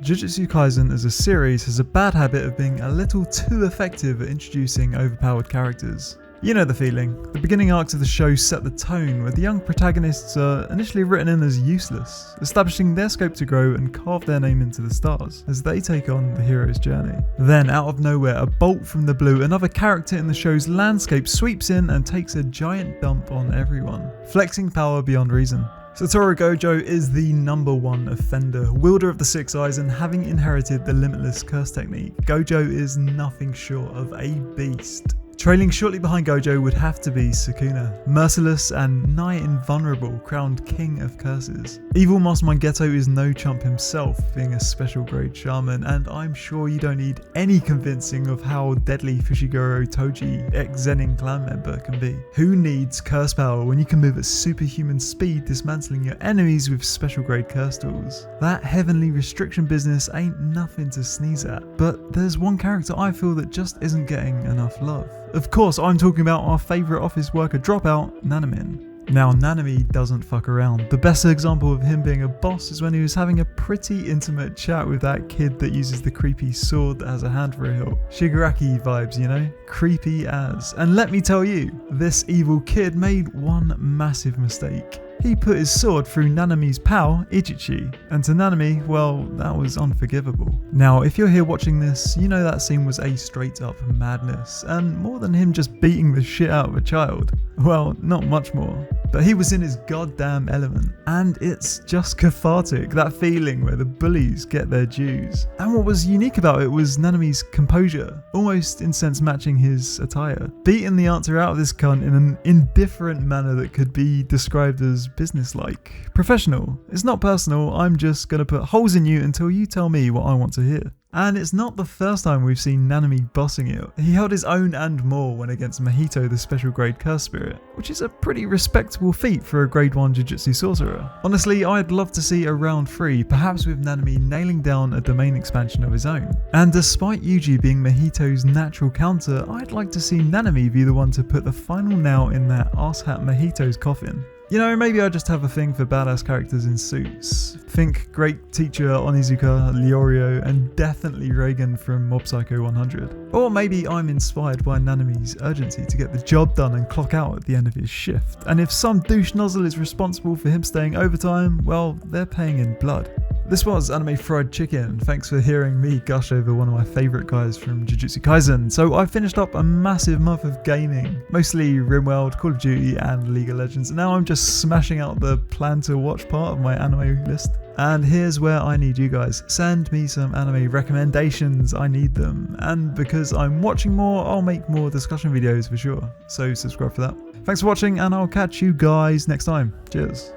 Jujutsu Kaisen as a series has a bad habit of being a little too effective at introducing overpowered characters. You know the feeling. The beginning arcs of the show set the tone, where the young protagonists are initially written in as useless, establishing their scope to grow and carve their name into the stars as they take on the hero's journey. Then, out of nowhere, a bolt from the blue, another character in the show's landscape sweeps in and takes a giant dump on everyone, flexing power beyond reason. Satoru Gojo is the #1 offender, wielder of the Six Eyes, and having inherited the limitless curse technique, Gojo is nothing short of a beast. Trailing shortly behind Gojo would have to be Sukuna, Merciless and nigh invulnerable, crowned king of curses. Evil mastermind Geto is no chump himself, being a special grade shaman, and I'm sure you don't need any convincing of how deadly Fushiguro Touji, ex-zenin clan member, can be. Who needs curse power when you can move at superhuman speed, dismantling your enemies with special grade curse tools? That heavenly restriction business ain't nothing to sneeze at, but there's one character I feel that just isn't getting enough love. Of course, I'm talking about our favourite office worker dropout, Nanami. Now, Nanami doesn't fuck around. The best example of him being a boss is when he was having a pretty intimate chat with that kid that uses the creepy sword that has a hand for a hilt. Shigaraki vibes, you know? Creepy as. And let me tell you, this evil kid made one massive mistake. He put his sword through Nanami's pal, Ichichi, and to Nanami, well, that was unforgivable. Now, if you're here watching this, you know that scene was a straight up madness, and more than him just beating the shit out of a child. Well, not much more. But he was in his goddamn element, and it's just cathartic, that feeling where the bullies get their dues. And what was unique about it was Nanami's composure, almost in sense matching his attire, beating the answer out of this cunt in an indifferent manner that could be described as businesslike. Professional. It's not personal, I'm just gonna put holes in you until you tell me what I want to hear. And it's not the first time we've seen Nanami bossing it. He held his own and more when against Mahito, the special grade curse spirit, which is a pretty respectable feat for a grade 1 Jujutsu sorcerer. Honestly, I'd love to see a round 3, perhaps with Nanami nailing down a domain expansion of his own. And despite Yuji being Mahito's natural counter, I'd like to see Nanami be the one to put the final nail in that arsehat Mahito's coffin. You know, maybe I just have a thing for badass characters in suits. Think great teacher Onizuka, Leorio, and definitely Reagan from Mob Psycho 100. Or maybe I'm inspired by Nanami's urgency to get the job done and clock out at the end of his shift. And if some douche nozzle is responsible for him staying overtime, well, they're paying in blood. This was Anime Fried Chicken. Thanks for hearing me gush over one of my favourite guys from Jujutsu Kaisen. So I finished up a massive month of gaming, mostly RimWorld, Call of Duty and League of Legends, and now I'm just smashing out the plan to watch part of my anime list. And here's where I need you guys. Send me some anime recommendations, I need them. And because I'm watching more, I'll make more discussion videos for sure. So subscribe for that. Thanks for watching and I'll catch you guys next time. Cheers.